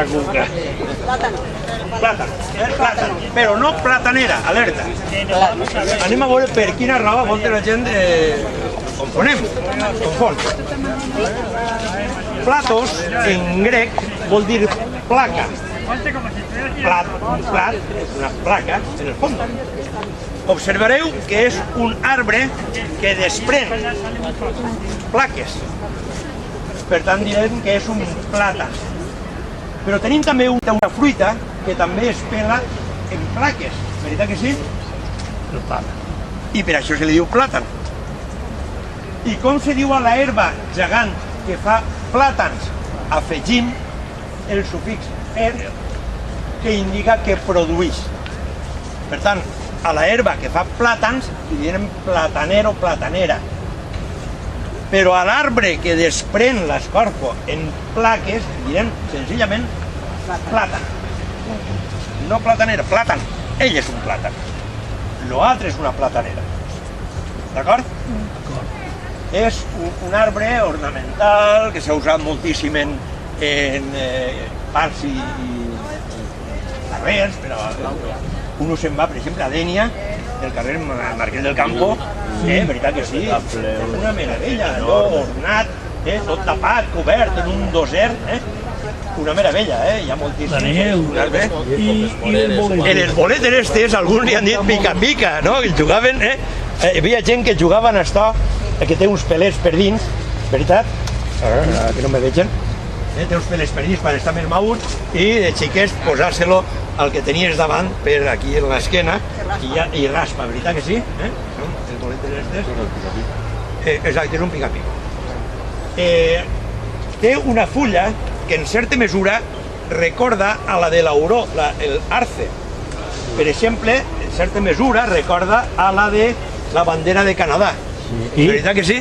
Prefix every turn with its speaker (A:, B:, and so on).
A: la cuca. Plàtan, però no platanera, alerta. Anem a veure per quina raó molta la gent confon. Platos, en grec, vol dir placa. Plat és una placa, en el fons. Observareu que és un arbre que desprèn plaques. Per tant, direm que és un plàtan. Però tenim també una fruita que també es pela en plaques. Veritat que sí? El plàtan. I per això se li diu plàtan. I com se diu a la herba gegant que fa plàtans? Afegim el sufix er, que indica que produeix. Per tant, a la herba que fa plàtans li diem plataner o platanera. Però a l'arbre que desprèn l'escorco en plaques li direm senzillament plàtan. No platanera, plàtan. Ell és un plàtan. L'altre és una platanera. D'acord? És un arbre ornamental que s'ha usat moltíssim en parcs i carrers, però uno se'n va, per exemple, a Dénia, del carrer Marquès del Campo, veritat que sí, una meravella, ornat, tot tapat, cobert en un doser, una meravella, hi ha moltíssims. En els boletes estes, alguns li han dit pica-pica, no? Que jugaven, hi havia gent que jugaven a esto, que té uns pelets per dins, veritat? Que no me vegen. Té uns pelets per dins quan està més maur i de xiquets posar-se-lo al que tenies davant per aquí en l'esquena i raspa, veritat que sí? Els boletes estes. Exacte, és un pica-pica. Té una fulla que en certa mesura recorda a la de l'auró, l'arce. Per exemple, en certa mesura recorda a la de la bandera de Canadà. Veritat que sí?